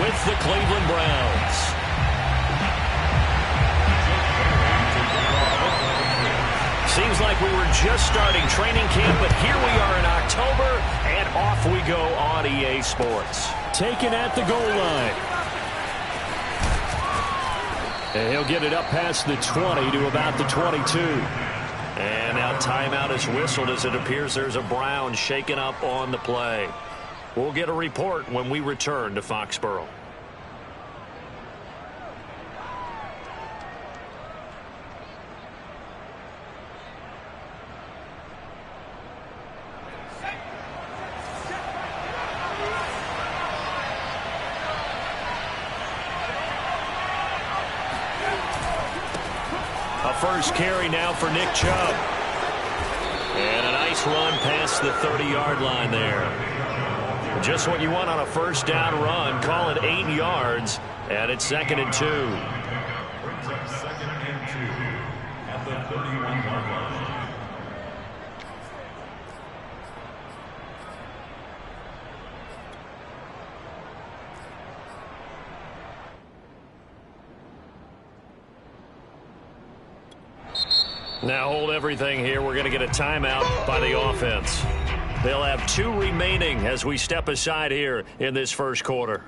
with the Cleveland Browns. Seems like we were just starting training camp, but here we are in October, and off we go on EA Sports. Taken at the goal line. And he'll get it up past the 20 to about the 22. And now timeout is whistled as it appears there's a Brown shaken up on the play. We'll get a report when we return to Foxborough. First carry now for Nick Chubb. And a nice run past the 30-yard line there. Just what you want on a first down run. Call it 8 yards, and it's 2nd and 2. Brings up 2nd and 2 at the 31-yard line. Now hold everything here. We're going to get a timeout by the offense. They'll have 2 remaining as we step aside here in this first quarter.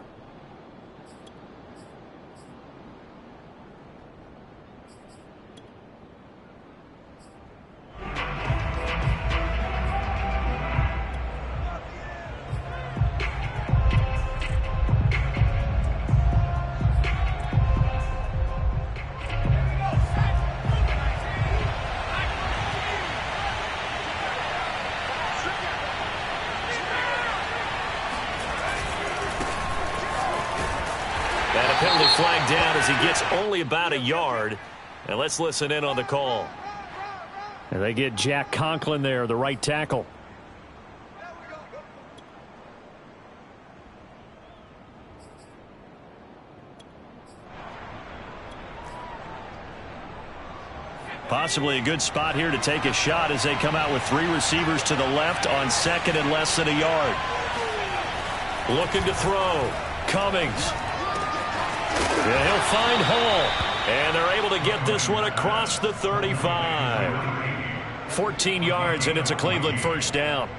Penalty flag down as he gets only about a yard. And let's listen in on the call. And they get Jack Conklin there, the right tackle. Possibly a good spot here to take a shot as they come out with 3 receivers to the left on 2nd and less than a yard. Looking to throw. Cummings. Yeah, he'll find Hall, and they're able to get this one across the 35. 14 yards, and it's a Cleveland first down.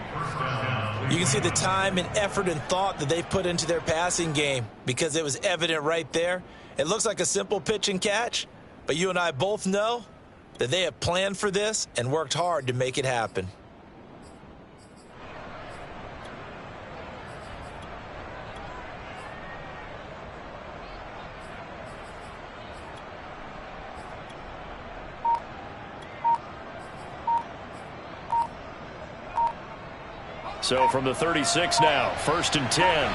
You can see the time and effort and thought that they put into their passing game because it was evident right there. It looks like a simple pitch and catch, but you and I both know that they have planned for this and worked hard to make it happen. So from the 36 now, 1st and 10.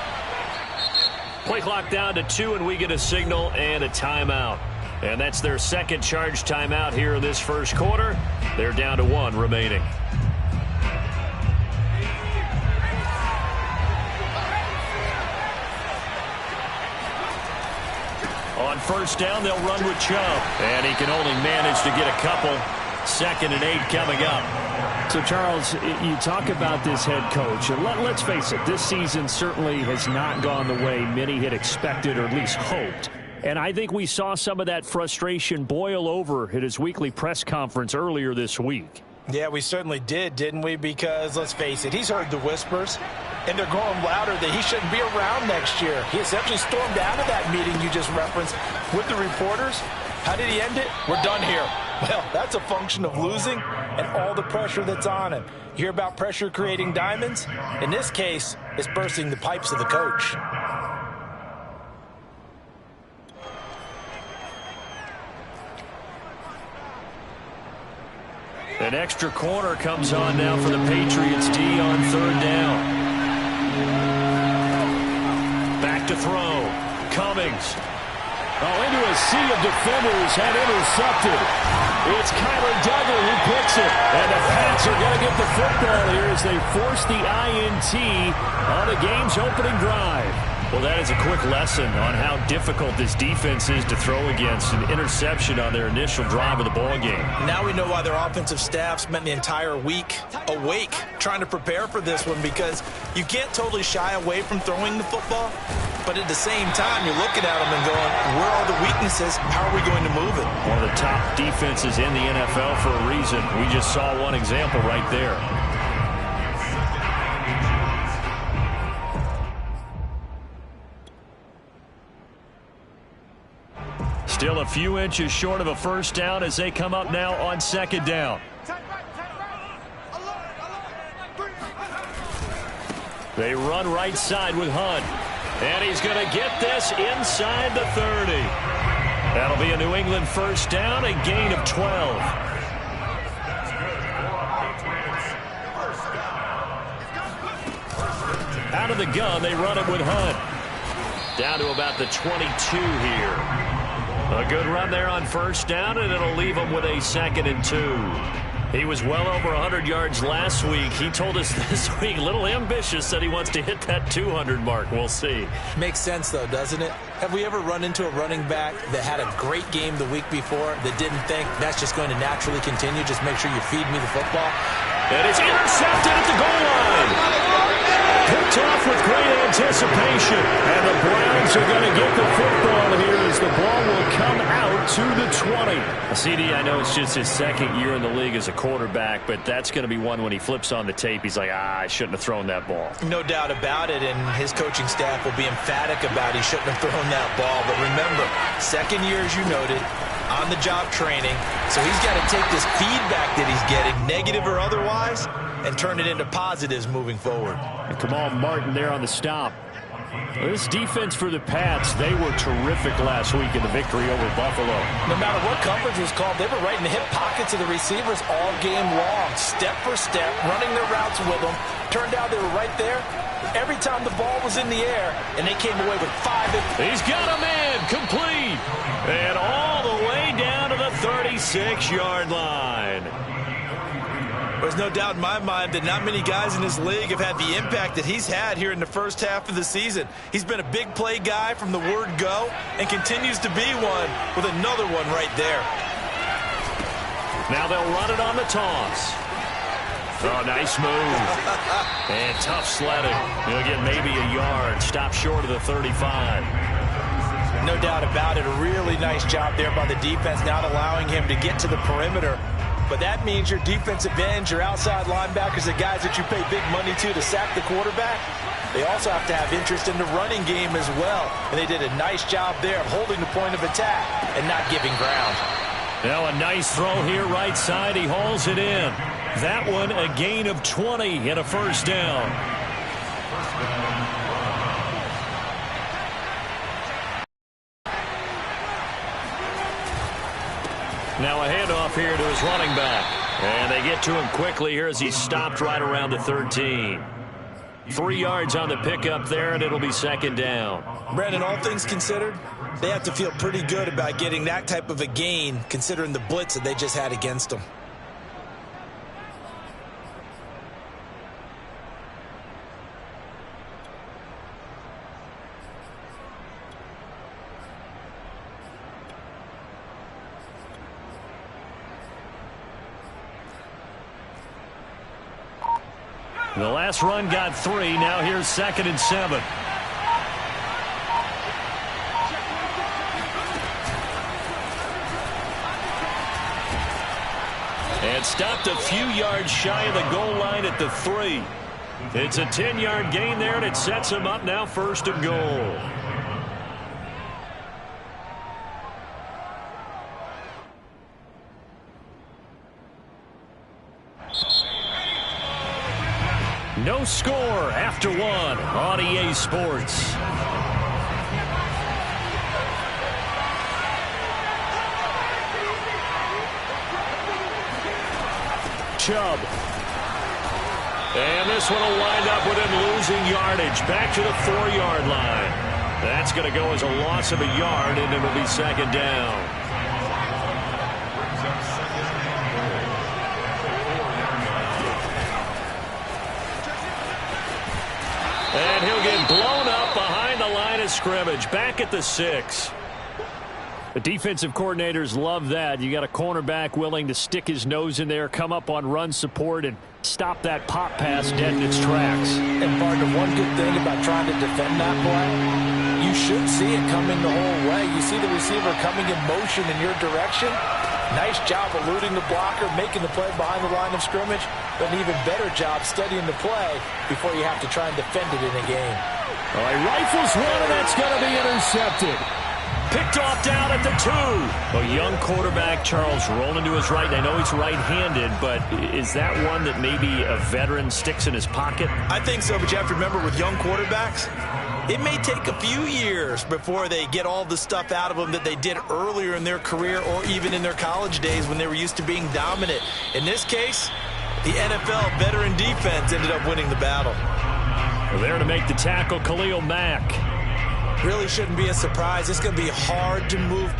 Play clock down to 2, and we get a signal and a timeout. And that's their second charge timeout here in this first quarter. They're down to 1 remaining. On first down, they'll run with Chubb. And he can only manage to get a couple. 2nd and 8 coming up. So, Charles, you talk about this head coach, and let's face it, this season certainly has not gone the way many had expected or at least hoped. And I think we saw some of that frustration boil over at his weekly press conference earlier this week. Yeah, we certainly did, didn't we? Because, let's face it, he's heard the whispers, and they're growing louder that he shouldn't be around next year. He essentially stormed out of that meeting you just referenced with the reporters. How did he end it? We're done here. Well, that's a function of losing and all the pressure that's on him. You hear about pressure creating diamonds? In this case, it's bursting the pipes of the coach. An extra corner comes on now for the Patriots D on 3rd down. Back to throw. Cummings. Into a sea of defenders and intercepted. It's Kyler Duggar who picks it. And the Pats are going to get the football here as they force the INT on the game's opening drive. Well, that is a quick lesson on how difficult this defense is to throw against. An interception on their initial drive of the ball game. Now we know why their offensive staff spent the entire week awake trying to prepare for this one, because you can't totally shy away from throwing the football, But at the same time, you're looking at them and going, where are the weaknesses? How are we going to move it? One of the top defenses in the NFL for a reason. We just saw one example right there. Still a few inches short of a first down as they come up now on second down. They run right side with Hunt. And he's going to get this inside the 30. That'll be a New England first down, a gain of 12. Out of the gun, they run it with Hunt. Down to about the 22 here. A good run there on first down, and it'll leave him with a 2nd and 2. He was well over 100 yards last week. He told us this week, a little ambitious, that he wants to hit that 200 mark. We'll see. Makes sense, though, doesn't it? Have we ever run into a running back that had a great game the week before that didn't think that's just going to naturally continue? Just make sure you feed me the football. And it's intercepted at the goal line. Picked off with great anticipation. And the Browns are going to get the football here as the ball will come out to the 20. CD, I know it's just his 2nd year in the league as a quarterback, but that's going to be one when he flips on the tape. He's like, I shouldn't have thrown that ball. No doubt about it, and his coaching staff will be emphatic about he shouldn't have thrown that ball. But remember, 2nd year, as you noted, on-the-job training, so he's got to take this feedback that he's getting, negative or otherwise, and turn it into positives moving forward. And Kamal Martin there on the stop. This defense for the Pats, they were terrific last week in the victory over Buffalo. No matter what coverage was called, they were right in the hip pockets of the receivers all game long, step for step, running their routes with them. Turned out they were right there every time the ball was in the air, and they came away with 5. He's got a man complete, and all the way down to the 36-yard line. There's no doubt in my mind that not many guys in this league have had the impact that he's had here in the first half of the season. He's been a big play guy from the word go and continues to be one with another one right there. Now they'll run it on the toss. Oh, nice move. And tough sledding. He'll get maybe a yard. Stop short of the 35. No doubt about it. A really nice job there by the defense, not allowing him to get to the perimeter. But that means your defensive ends, your outside linebackers, the guys that you pay big money to sack the quarterback, they also have to have interest in the running game as well. And they did a nice job there of holding the point of attack and not giving ground. Now a nice throw here right side. He hauls it in. That one a gain of 20 and a first down. Now a handoff here to his running back. And they get to him quickly here as he's stopped right around the 13. 3 yards on the pickup there, and it'll be 2nd down. Brandon, all things considered, they have to feel pretty good about getting that type of a gain considering the blitz that they just had against them. The last run got 3. Now here's 2nd and 7. And stopped a few yards shy of the goal line at the 3. It's a 10-yard gain there, and it sets him up now 1st and goal. No score after 1 on EA Sports. Chubb. And this one will wind up with him losing yardage. Back to the 4-yard line. That's going to go as a loss of a yard, and it'll be 2nd down. And he'll get blown up behind the line of scrimmage. Back at the 6. The defensive coordinators love that. You got a cornerback willing to stick his nose in there, come up on run support, and stop that pop pass dead in its tracks. And partner, one good thing about trying to defend that play, you should see it coming the whole way. You see the receiver coming in motion in your direction. Nice job eluding the blocker, making the play behind the line of scrimmage, but an even better job studying the play before you have to try and defend it in a game. All right, rifles one, and that's going to be intercepted. Picked off down at the 2. A young quarterback, Charles, rolling to his right. I know he's right-handed, but is that one that maybe a veteran sticks in his pocket? I think so, but you have to remember with young quarterbacks, it may take a few years before they get all the stuff out of them that they did earlier in their career or even in their college days when they were used to being dominant. In this case, the NFL veteran defense ended up winning the battle. Well, there to make the tackle, Khalil Mack. Really shouldn't be a surprise. It's going to be hard to move.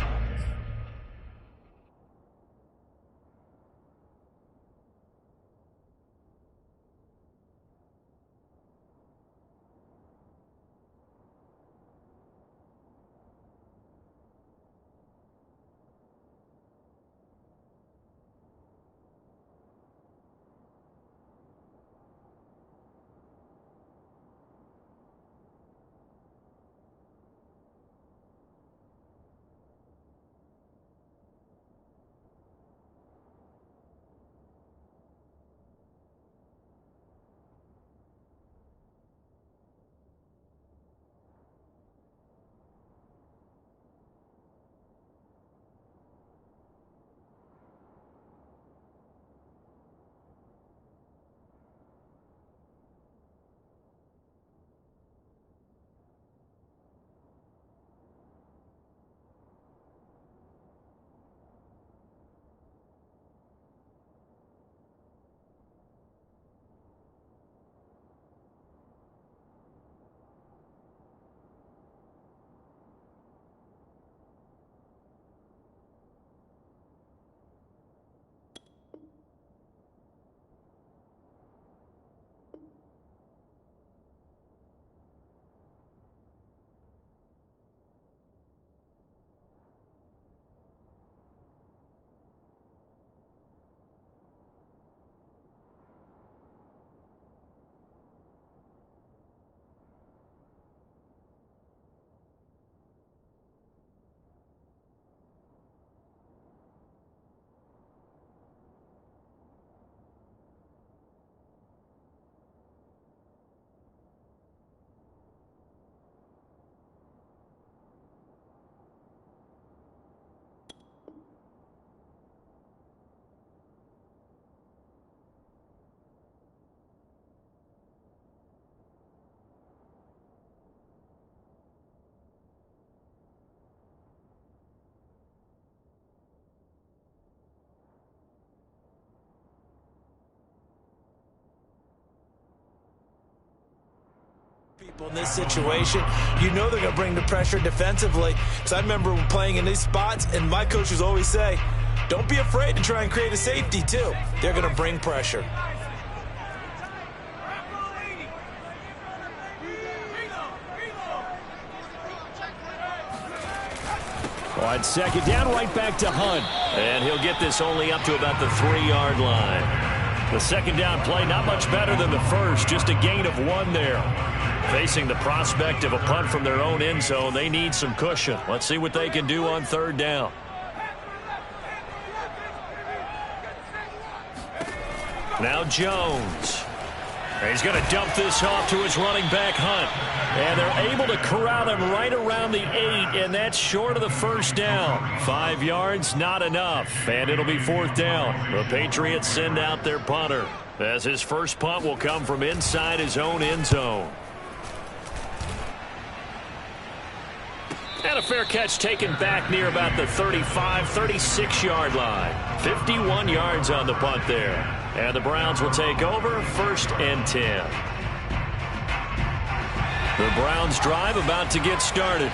People in this situation, you know they're going to bring the pressure defensively. Because I remember playing in these spots, and my coaches always say, don't be afraid to try and create a safety, too. They're going to bring pressure. On second down, right back to Hunt. And he'll get this only up to about the 3-yard line. The second down play, not much better than the first, just a gain of 1 there. Facing the prospect of a punt from their own end zone, they need some cushion. Let's see what they can do on third down. Now Jones. He's going to dump this off to his running back, Hunt. And they're able to corral him right around the 8, and that's short of the first down. 5 yards, not enough, and it'll be 4th down. The Patriots send out their punter, as his first punt will come from inside his own end zone. And a fair catch taken back near about the 35, 36-yard line. 51 yards on the punt there. And the Browns will take over 1st and 10. The Browns drive about to get started.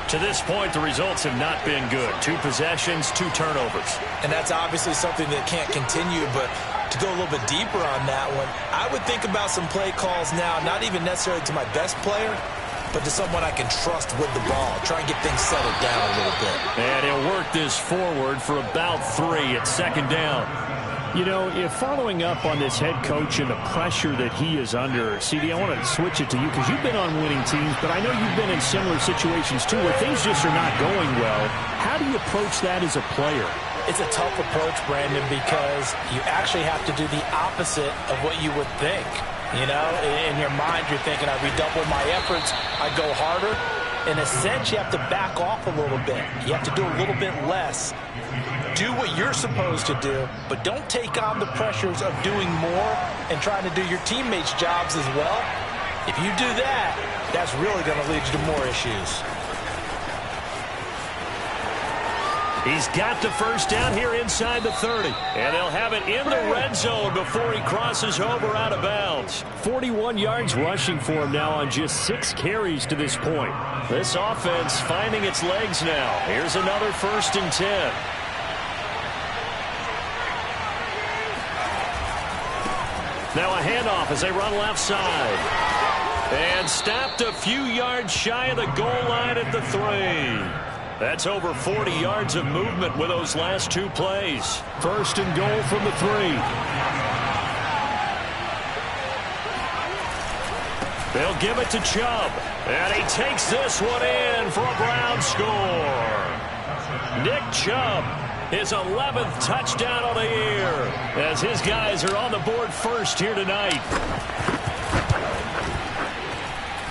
To this point, the results have not been good. 2 possessions, 2 turnovers. And that's obviously something that can't continue, but to go a little bit deeper on that one, I would think about some play calls now, not even necessarily to my best player, but to someone I can trust with the ball. Try and get things settled down a little bit. And he'll work this forward for about 3 at second down. You know, if following up on this head coach and the pressure that he is under, CD, I want to switch it to you because you've been on winning teams, but I know you've been in similar situations too where things just are not going well. How do you approach that as a player? It's a tough approach, Brandon, because you actually have to do the opposite of what you would think. You know, in your mind, you're thinking, I redouble my efforts, I go harder. In a sense, you have to back off a little bit. You have to do a little bit less. Do what you're supposed to do, but don't take on the pressures of doing more and trying to do your teammates' jobs as well. If you do that, that's really going to lead you to more issues. He's got the first down here inside the 30. And they'll have it in the red zone before he crosses over out of bounds. 41 yards rushing for him now on just 6 carries to this point. This offense finding its legs now. Here's another 1st and 10. Now a handoff as they run left side. And stopped a few yards shy of the goal line at the 3. That's over 40 yards of movement with those last 2 plays. 1st and goal from the 3. They'll give it to Chubb. And he takes this one in for a Brown score. Nick Chubb, his 11th touchdown of the year, as his guys are on the board first here tonight.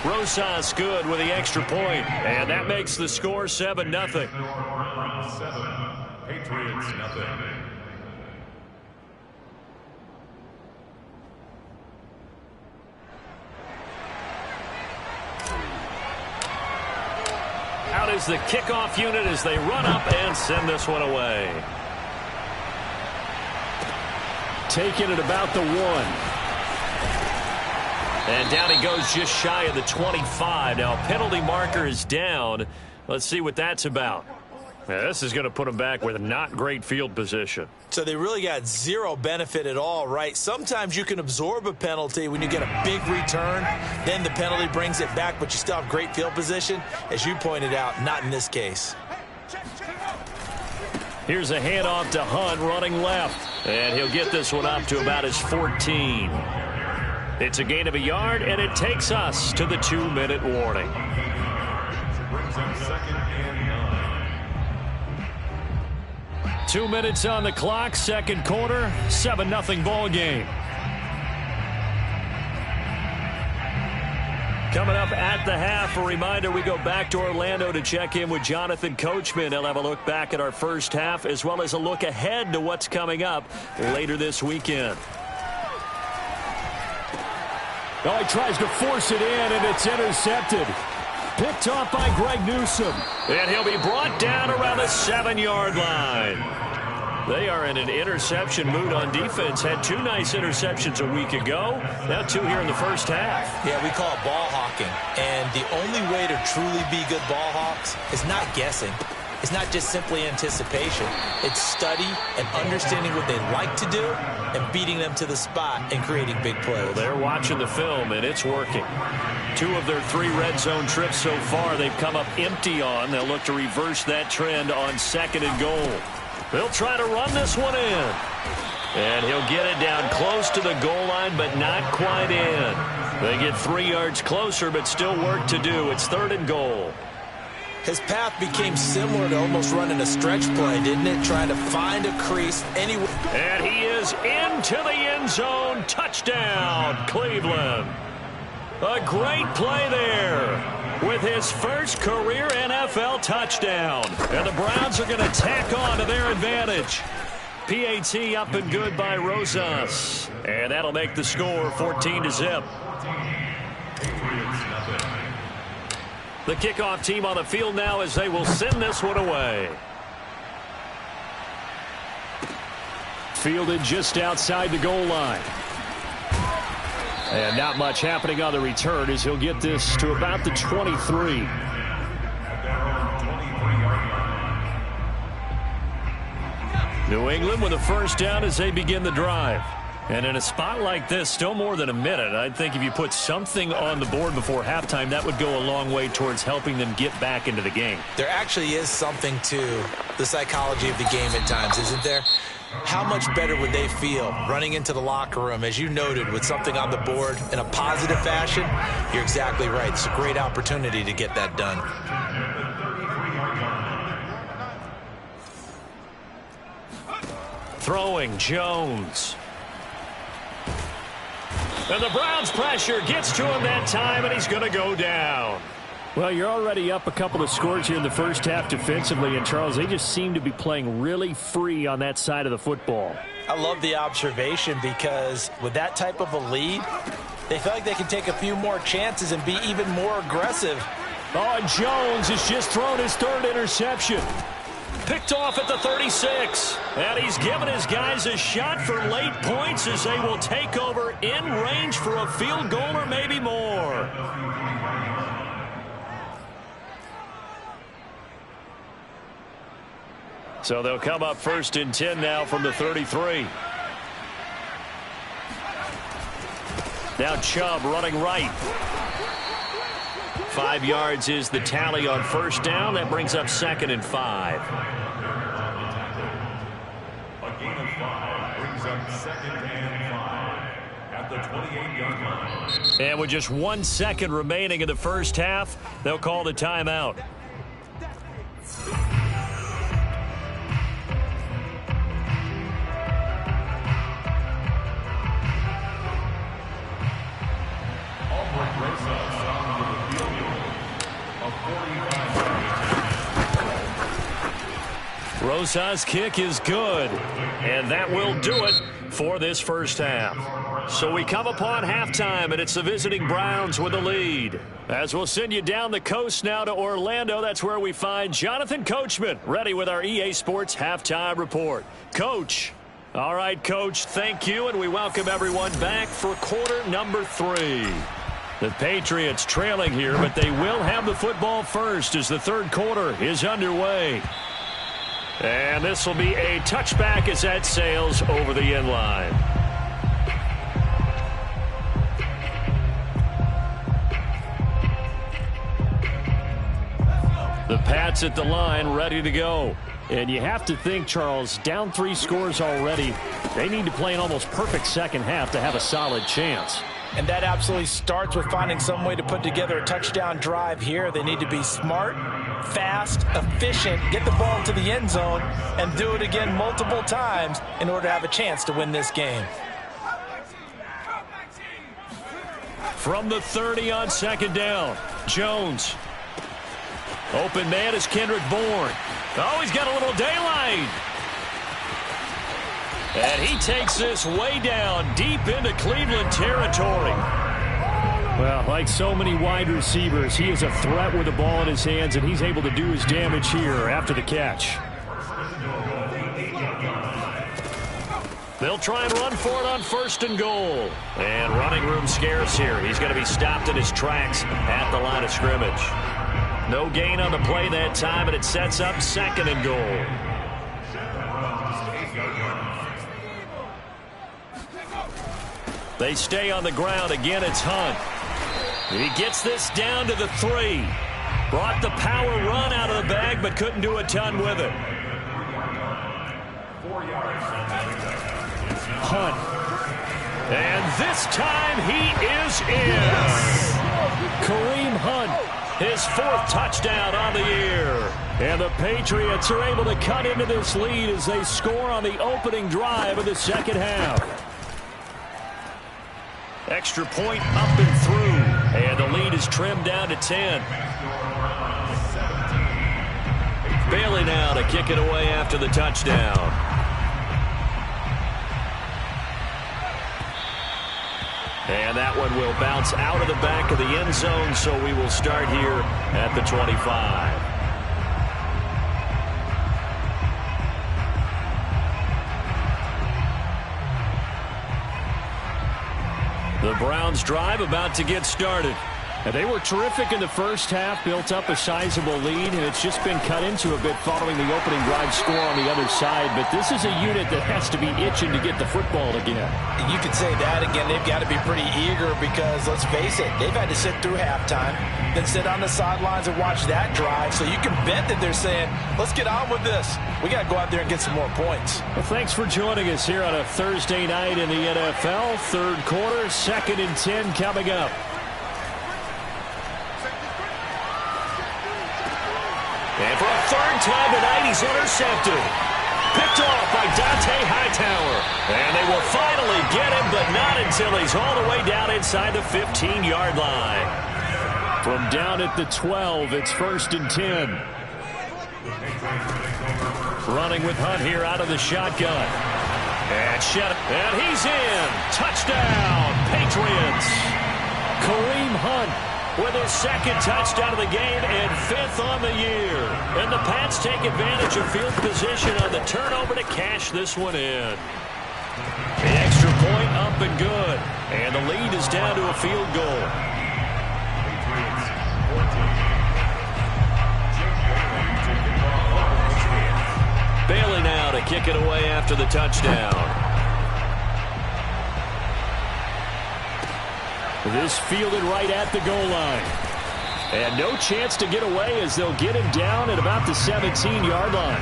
Rosas good with the extra point, and that makes the score 7-0. 7, Patriots nothing. Out is the kickoff unit as they run up and send this one away. Taking it about the 1. And down he goes just shy of the 25. Now, penalty marker is down. Let's see what that's about. Now, this is going to put him back with not great field position. So they really got zero benefit at all, right? Sometimes you can absorb a penalty when you get a big return. Then the penalty brings it back, but you still have great field position. As you pointed out, not in this case. Here's a handoff to Hunt running left. And he'll get this one up to about his 14. It's a gain of a yard, and it takes us to the 2-minute warning. Brings up 2nd and 9. 2 minutes on the clock, 2nd quarter, 7-0 ball game. Coming up at the half, a reminder, we go back to Orlando to check in with Jonathan Coachman. He'll have a look back at our first half, as well as a look ahead to what's coming up later this weekend. Oh, he tries to force it in, and it's intercepted. Picked off by Greg Newsome. And he'll be brought down around the 7-yard line. They are in an interception mood on defense. Had 2 nice interceptions a week ago. Now 2 here in the first half. Yeah, we call it ball hawking. And the only way to truly be good ball hawks is not guessing. It's not just simply anticipation. It's study and understanding what they like to do and beating them to the spot and creating big plays. Well, they're watching the film, and it's working. 2 of their 3 red zone trips so far they've come up empty on. They'll look to reverse that trend on 2nd and goal. They'll try to run this one in. And he'll get it down close to the goal line, but not quite in. They get 3 yards closer, but still work to do. It's 3rd and goal. His path became similar to almost running a stretch play, didn't it? Trying to find a crease anywhere. And he is into the end zone. Touchdown, Cleveland. A great play there with his first career NFL touchdown. And the Browns are going to tack on to their advantage. PAT up and good by Rosas. And that'll make the score 14-0. The kickoff team on the field now as they will send this one away. Fielded just outside the goal line. And not much happening on the return as he'll get this to about the 23. New England with a first down as they begin the drive. And in a spot like this, still more than a minute, I think if you put something on the board before halftime, that would go a long way towards helping them get back into the game. There actually is something to the psychology of the game at times, isn't there? How much better would they feel running into the locker room, as you noted, with something on the board in a positive fashion? You're exactly right. It's a great opportunity to get that done. Throwing Jones. And the Browns' pressure gets to him that time, and he's going to go down. Well, you're already up a couple of scores here in the first half defensively, and Charles, they just seem to be playing really free on that side of the football. I love the observation because with that type of a lead, they feel like they can take a few more chances and be even more aggressive. Oh, and Jones has just thrown his third interception. Picked off at the 36. And he's given his guys a shot for late points as they will take over in range for a field goal or maybe more. So they'll come up 1st and 10 now from the 33. Now Chubb running right. 5 yards is the tally on first down. That brings up 2nd and 5. A gain of 5 brings up 2nd and 5 at the 28-yard line. And with just 1 second remaining in the first half, they'll call the timeout. Rosa's kick is good, and that will do it for this first half. So we come upon halftime, and it's the visiting Browns with the lead. As we'll send you down the coast now to Orlando, that's where we find Jonathan Coachman, ready with our EA Sports Halftime Report. Coach. All right, Coach, thank you, and we welcome everyone back for quarter number 3. The Patriots trailing here, but they will have the football first as the third quarter is underway. And this will be a touchback as that sails over the end line. The Pats at the line, ready to go. And you have to think, Charles, down 3 scores already. They need to play an almost perfect second half to have a solid chance. And that absolutely starts with finding some way to put together a touchdown drive here. They need to be smart, fast, efficient, get the ball into the end zone, and do it again multiple times in order to have a chance to win this game. From the 30 on 2nd down, Jones. Open man is Kendrick Bourne. Oh, he's got a little daylight. And he takes this way down deep into Cleveland territory. Well, like so many wide receivers, he is a threat with the ball in his hands, and he's able to do his damage here after the catch. They'll try and run for it on 1st and goal. And running room scarce here. He's going to be stopped in his tracks at the line of scrimmage. No gain on the play that time, and it sets up 2nd and goal. They stay on the ground. Again, it's Hunt. He gets this down to the 3. Brought the power run out of the bag, but couldn't do a ton with it. Hunt. And this time he is in. Kareem Hunt. His 4th touchdown on the year. And the Patriots are able to cut into this lead as they score on the opening drive of the second half. Extra point up and through. And the lead is trimmed down to 10. Bailey now to kick it away after the touchdown. And that one will bounce out of the back of the end zone, so we will start here at the 25. The Browns drive about to get started. And they were terrific in the first half, built up a sizable lead, and it's just been cut into a bit following the opening drive score on the other side. But this is a unit that has to be itching to get the football again. You could say that again. They've got to be pretty eager because, let's face it, they've had to sit through halftime, then sit on the sidelines and watch that drive. So you can bet that they're saying, let's get on with this. We got to go out there and get some more points. Well, thanks for joining us here on a Thursday night in the NFL. Third quarter, 2nd and 10 coming up. And for a third time tonight, he's intercepted. Picked off by Dante Hightower. And they will finally get him, but not until he's all the way down inside the 15-yard line. From down at the 12, it's 1st and 10. Running with Hunt here out of the shotgun. And he's in. Touchdown, Patriots. Kareem Hunt with his 2nd touchdown of the game and 5th on the year. And the Pats take advantage of field position on the turnover to cash this one in. The extra point up and good. And the lead is down to a field goal. Bailey now to kick it away after the touchdown. This fielded right at the goal line. And no chance to get away as they'll get him down at about the 17-yard line.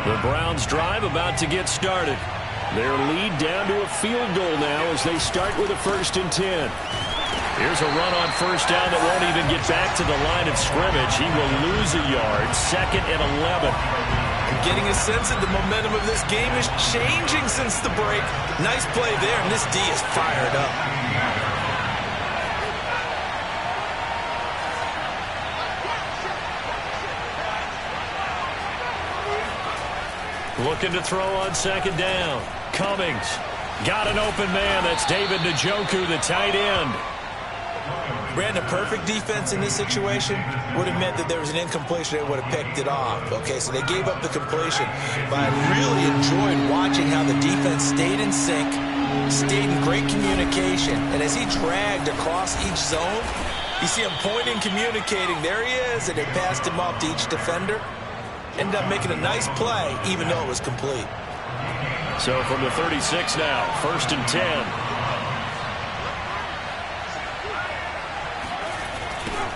The Browns drive about to get started. Their lead down to a field goal now as they start with a 1st and 10. Here's a run on 1st down that won't even get back to the line of scrimmage. He will lose a yard. 2nd and 11. Getting a sense that the momentum of this game is changing since the break. Nice play there, and this D is fired up. Looking to throw on 2nd down. Cummings got an open man. That's David Njoku, the tight end. Brandon, perfect defense in this situation would have meant that there was an incompletion. They would have picked it off. Okay, so they gave up the completion. But I really enjoyed watching how the defense stayed in sync, stayed in great communication. And as he dragged across each zone, you see him pointing, communicating. There he is, and they passed him off to each defender. Ended up making a nice play, even though it was complete. So from the 36 now, 1st and 10.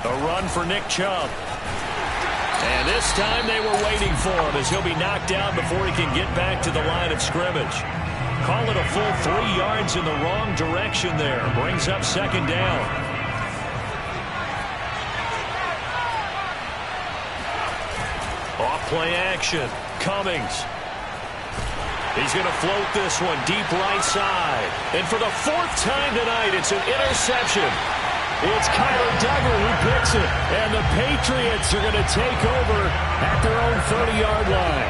A run for Nick Chubb. And this time they were waiting for him as he'll be knocked down before he can get back to the line of scrimmage. Call it a full 3 yards in the wrong direction there. Brings up 2nd down. Off play action. Cummings. He's going to float this one deep right side. And for the 4th time tonight, it's an interception. It's Kyler Duggar who picks it, and the Patriots are going to take over at their own 30-yard line.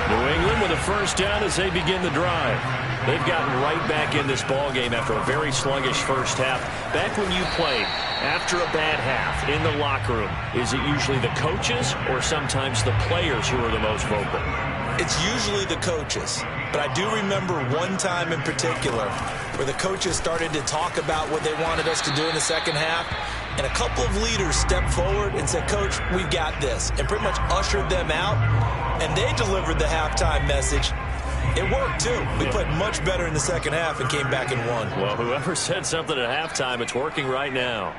New England with a 1st down as they begin the drive. They've gotten right back in this ballgame after a very sluggish first half. Back when you played, after a bad half in the locker room, is it usually the coaches or sometimes the players who are the most vocal? It's usually the coaches. But I do remember one time in particular where the coaches started to talk about what they wanted us to do in the second half. And a couple of leaders stepped forward and said, Coach, we've got this. And pretty much ushered them out. And they delivered the halftime message. It worked, too. We played much better in the second half and came back and won. Well, whoever said something at halftime, it's working right now.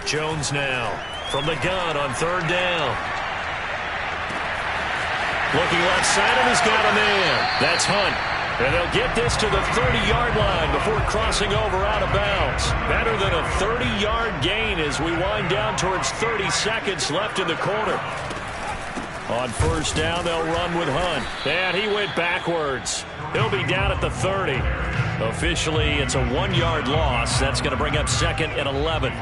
Jones now from the gun on 3rd down. Looking left side, and he's got a man. That's Hunt. And they'll get this to the 30-yard line before crossing over out of bounds. Better than a 30-yard gain as we wind down towards 30 seconds left in the quarter. On 1st down, they'll run with Hunt. And he went backwards. He'll be down at the 30. Officially, it's a 1-yard loss. That's going to bring up 2nd and 11.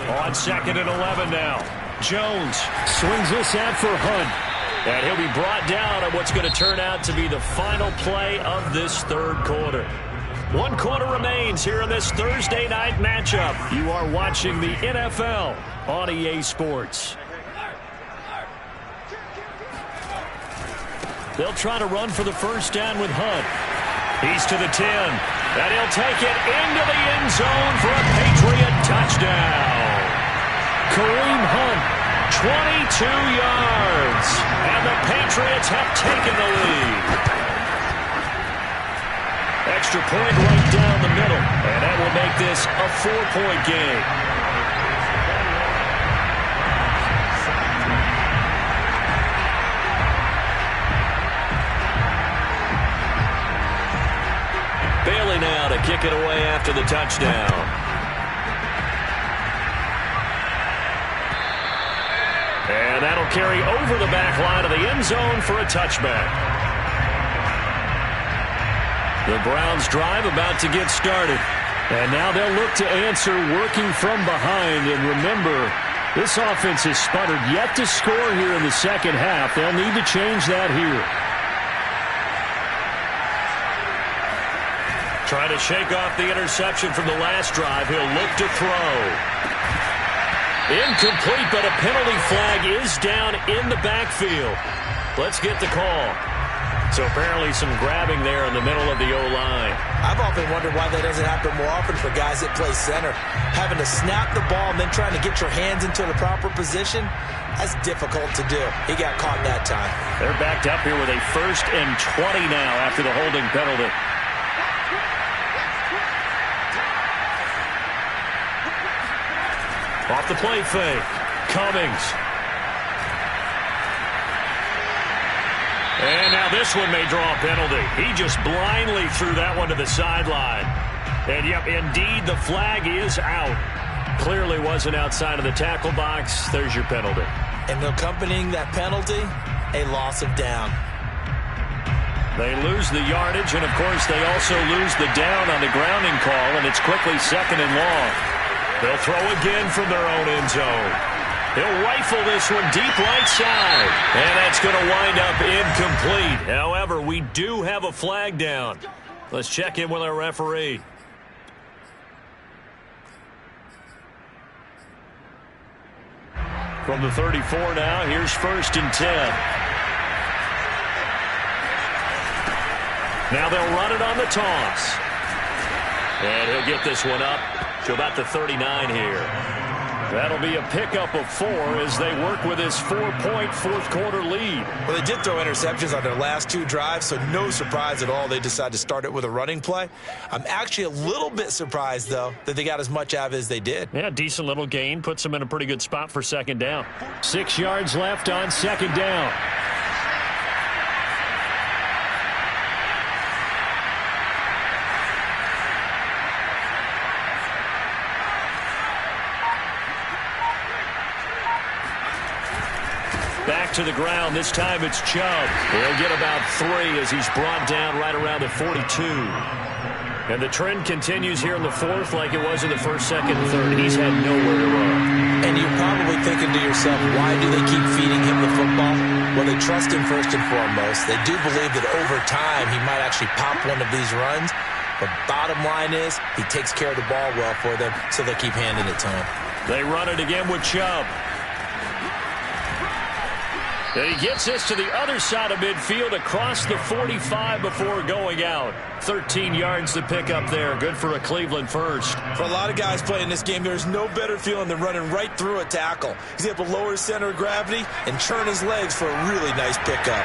On 2nd and 11 now. Jones swings this out for Hunt. And he'll be brought down on what's going to turn out to be the final play of this 3rd quarter. 1 quarter remains here in this Thursday night matchup. You are watching the NFL on EA Sports. They'll try to run for the first down with Hunt. He's to the 10, and he'll take it into the end zone for a Patriot touchdown. Kareem Hunt, 22 yards, and the Patriots have taken the lead. Extra point right down the middle, and that will make this a 4-point game. Bailey now to kick it away after the touchdown. And that'll carry over the back line of the end zone for a touchback. The Browns drive about to get started. And now they'll look to answer working from behind. And remember, this offense has sputtered yet to score here in the second half. They'll need to change that here. Trying to shake off the interception from the last drive. He'll look to throw. Incomplete, but a penalty flag is down in the backfield. Let's get the call. So apparently some grabbing there in the middle of the O-line. I've often wondered why that doesn't happen more often for guys that play center. Having to snap the ball and then trying to get your hands into the proper position, that's difficult to do. He got caught that time. They're backed up here with a 1st and 20 now after the holding penalty. Off the play fake. Cummings. And now this one may draw a penalty. He just blindly threw that one to the sideline. And, yep, indeed, the flag is out. Clearly wasn't outside of the tackle box. There's your penalty. And accompanying that penalty, a loss of down. They lose the yardage, and, of course, they also lose the down on the grounding call, and it's quickly 2nd and long. They'll throw again from their own end zone. He'll rifle this one deep right side. And that's going to wind up incomplete. However, we do have a flag down. Let's check in with our referee. From the 34 now, here's 1st and 10. Now they'll run it on the toss. And he'll get this one up to about the 39 here. That'll be a pickup of 4 as they work with this 4-point fourth-quarter lead. Well, they did throw interceptions on their last 2 drives, so no surprise at all they decided to start it with a running play. I'm actually a little bit surprised, though, that they got as much out of it as they did. Yeah, decent little gain. Puts them in a pretty good spot for 2nd down. 6 yards left on 2nd down. Back to the ground. This time it's Chubb. He'll get about 3 as he's brought down right around the 42. And the trend continues here in the 4th like it was in the 1st, 2nd, and 3rd. He's had nowhere to run. And you're probably thinking to yourself, why do they keep feeding him the football? Well, they trust him first and foremost. They do believe that over time he might actually pop one of these runs. But bottom line is he takes care of the ball well for them, so they keep handing it to him. They run it again with Chubb. And he gets this to the other side of midfield across the 45 before going out. 13 yards to pick up there. Good for a Cleveland first. For a lot of guys playing this game, there's no better feeling than running right through a tackle. He's able to lower his center of gravity and churn his legs for a really nice pickup.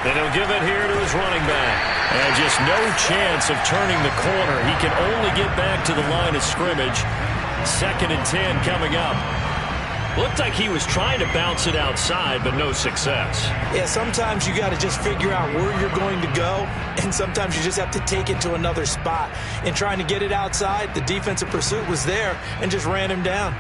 And he'll give it here to his running back. And just no chance of turning the corner. He can only get back to the line of scrimmage. 2nd and 10 coming up. Looked like he was trying to bounce it outside, but no success. Yeah, sometimes you got to just figure out where you're going to go, and sometimes you just have to take it to another spot. And trying to get it outside, the defensive pursuit was there and just ran him down.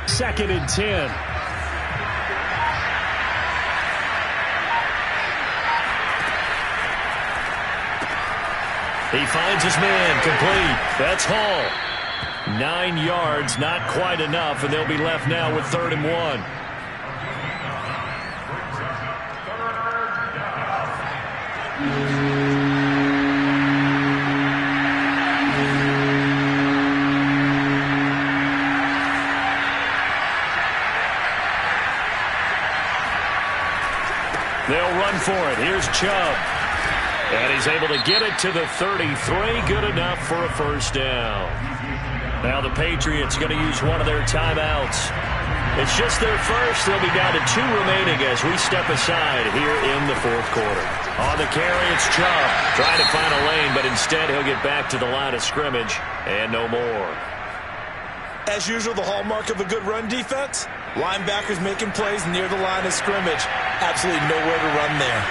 Second and 10. He finds his man, complete. That's Hall. 9 yards, not quite enough, and they'll be left now with 3rd and 1. for it. Here's Chubb. And he's able to get it to the 33. Good enough for a first down. Now the Patriots going to use one of their timeouts. It's just their first. They'll be down to 2 remaining as we step aside here in the fourth quarter. On the carry, it's Chubb. Trying to find a lane, but instead he'll get back to the line of scrimmage and no more. As usual, the hallmark of a good run defense, linebackers making plays near the line of scrimmage. Absolutely nowhere to run there.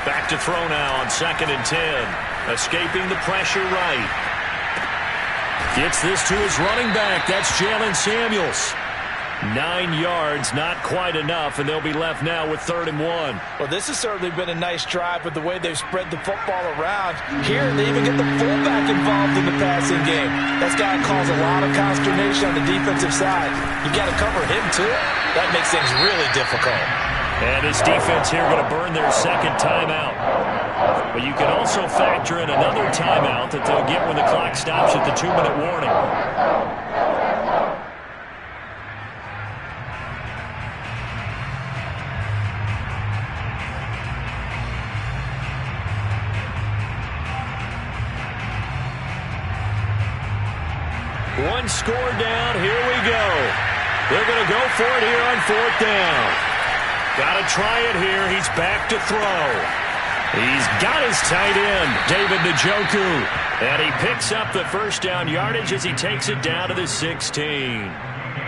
Back to throw now on 2nd and 10. Escaping the pressure right. Gets this to his running back. That's Jalen Samuels. 9 yards, not quite enough, and they'll be left now with 3rd and 1. Well, this has certainly been a nice drive with the way they've spread the football around. Here, they even get the fullback involved in the passing game. That's got to cause a lot of consternation on the defensive side. You got to cover him, too. That makes things really difficult. And his defense here going to burn their 2nd timeout. But you can also factor in another timeout that they'll get when the clock stops at the 2-minute warning. One score down. Here we go. They're going to go for it here on 4th down. Got to try it here. He's back to throw. He's got his tight end, David Njoku. And he picks up the first down yardage as he takes it down to the 16.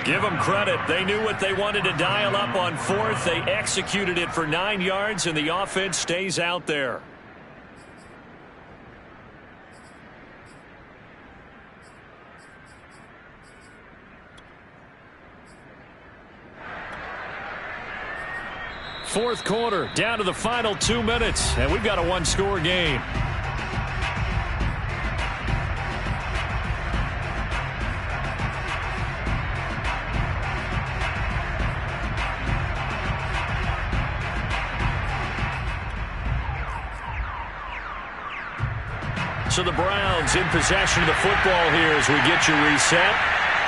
Give them credit. They knew what they wanted to dial up on 4th. They executed it for 9 yards, and the offense stays out there. Fourth quarter, down to the final 2 minutes, and we've got a 1-score game. So the Browns in possession of the football here as we get you reset.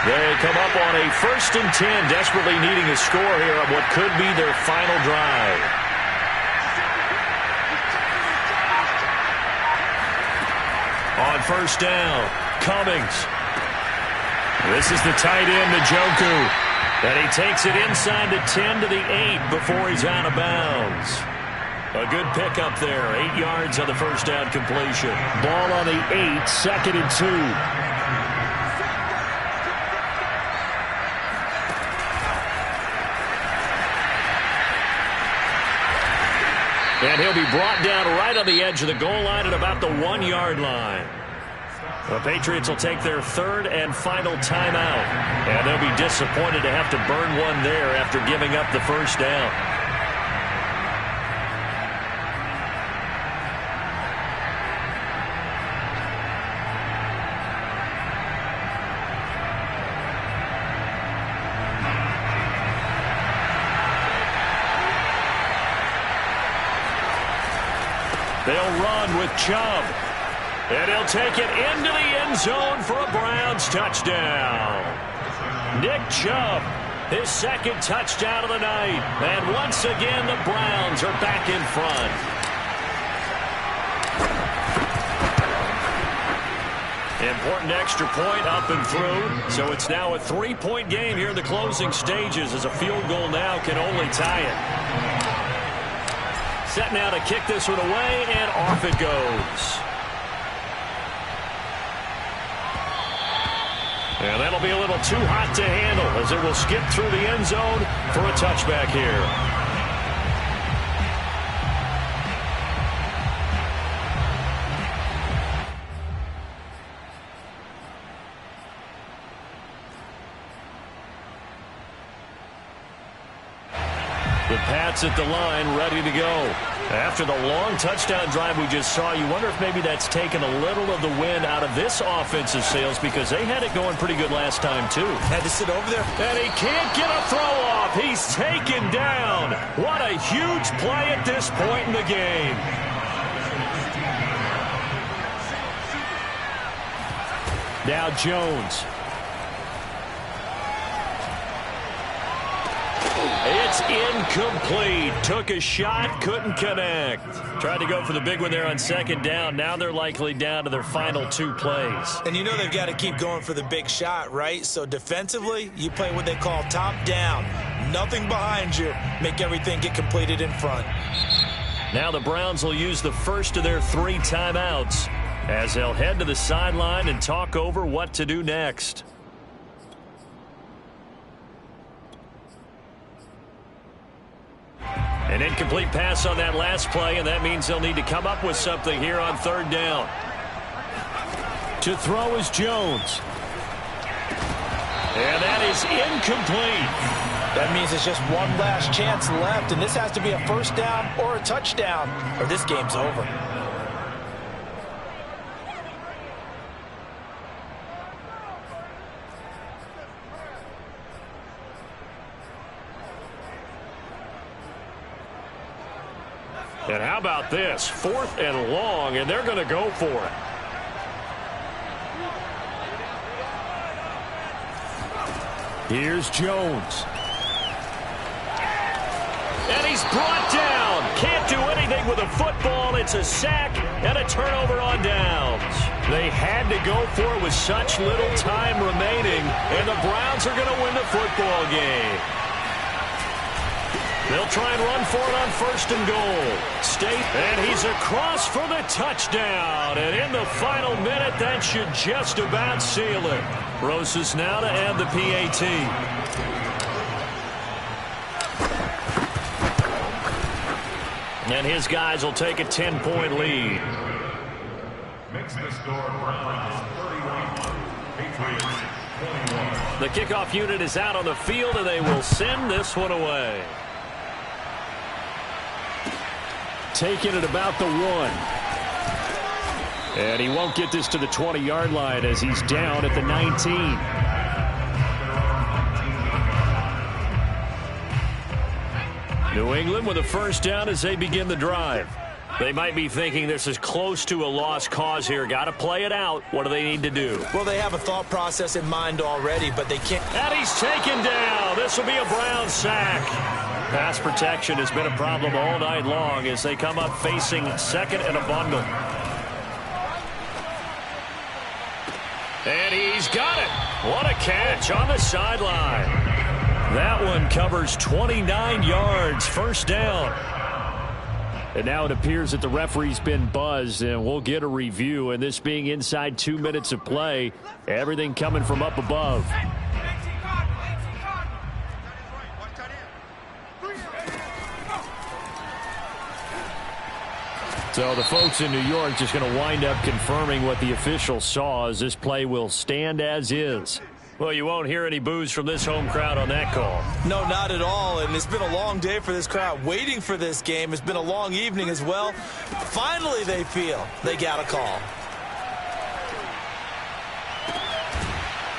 They come up on a 1st and 10, desperately needing a score here on what could be their final drive. On 1st down, Cummings. This is the tight end, Njoku. And he takes it inside the 10 to the 8 before he's out of bounds. A good pickup there. 8 yards on the first down completion. Ball on the 8, 2nd and 2. And he'll be brought down right on the edge of the goal line at about the 1-yard line. The Patriots will take their 3rd and final timeout. And they'll be disappointed to have to burn one there after giving up the first down. They'll run with Chubb. And he'll take it into the end zone for a Browns touchdown. Nick Chubb, his 2nd touchdown of the night. And once again, the Browns are back in front. Important extra point up and through. So it's now a 3-point game here in the closing stages as a field goal now can only tie it. Set now to kick this one away, and off it goes. And that'll be a little too hot to handle as it will skip through the end zone for a touchback here. The Pats at the line, ready to go. After the long touchdown drive we just saw, you wonder if maybe that's taken a little of the wind out of this offensive sails because they had it going pretty good last time, too. Had to sit over there. And he can't get a throw off. He's taken down. What a huge play at this point in the game. Now Jones. It's incomplete. Took a shot, couldn't connect. Tried to go for the big one there on second down. Now they're likely down to their final 2 plays. And you know they've got to keep going for the big shot, right? So defensively, you play what they call top down. Nothing behind you. Make everything get completed in front. Now the Browns will use the first of their 3 timeouts as they'll head to the sideline and talk over what to do next. An incomplete pass on that last play, and that means they'll need to come up with something here on 3rd down. To throw is Jones. And that is incomplete. That means it's just one last chance left, and this has to be a first down or a touchdown, or this game's over. And how about this? 4th and long, and they're going to go for it. Here's Jones. And he's brought down. Can't do anything with a football. It's a sack and a turnover on downs. They had to go for it with such little time remaining, and the Browns are going to win the football game. They'll try and run for it on 1st and goal. And he's across for the touchdown. And in the final minute, that should just about seal it. Rosas now to add the PAT. And his guys will take a 10-point lead. Makes the score Browns 31, Patriots 21. The kickoff unit is out on the field, and they will send this one away. Taking it about the 1. And he won't get this to the 20-yard line as he's down at the 19. New England with a first down as they begin the drive. They might be thinking this is close to a lost cause here. Got to play it out. What do they need to do? Well, they have a thought process in mind already, but they can't. And he's taken down. This will be a Brown sack. Pass protection has been a problem all night long as they come up facing 2nd and a bundle. And he's got it. What a catch on the sideline. That one covers 29 yards. First down. And now it appears that the referee's been buzzed, and we'll get a review. And this being inside 2 minutes of play, everything coming from up above. So the folks in New York just going to wind up confirming what the official saw, as this play will stand as is. Well, you won't hear any boos from this home crowd on that call. No, not at all. And it's been a long day for this crowd waiting for this game. It's been a long evening as well. Finally, they feel they got a call.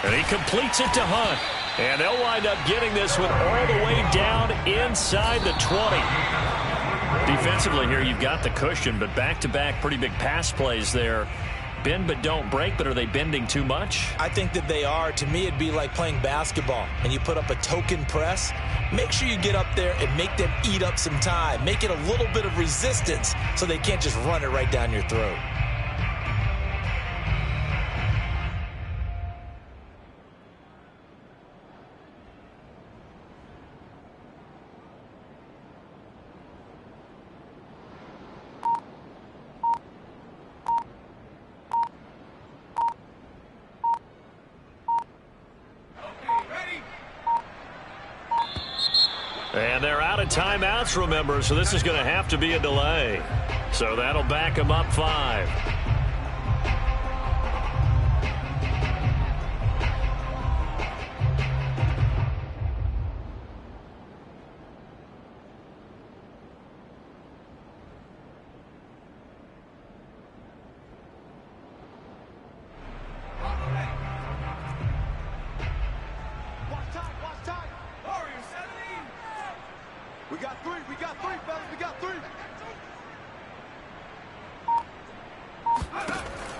And he completes it to Hunt. And they'll wind up getting this one all the way down inside the 20. Defensively here, you've got the cushion, but back-to-back pretty big pass plays there. Bend but don't break, but are they bending too much? I think that they are. To me, it'd be like playing basketball, and you put up a token press. Make sure you get up there and make them eat up some time. Make it a little bit of resistance so they can't just run it right down your throat. And they're out of timeouts, remember, so this is going to have to be a delay. So that'll back them up 5.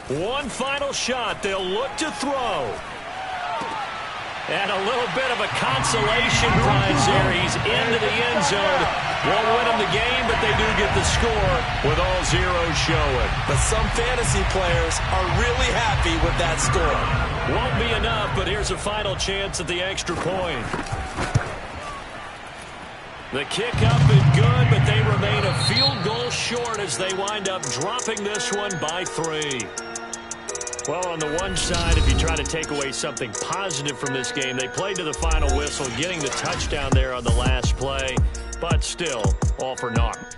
One final shot. They'll look to throw. And a little bit of a consolation prize there. He's into the end zone. Won't win them the game, but they do get the score with all zeros showing. But some fantasy players are really happy with that score. Won't be enough, but here's a final chance at the extra point. The kick up and good, but they remain a field goal short as they wind up dropping this one by 3. Well, on the one side, if you try to take away something positive from this game, they played to the final whistle, getting the touchdown there on the last play, but still all for naught.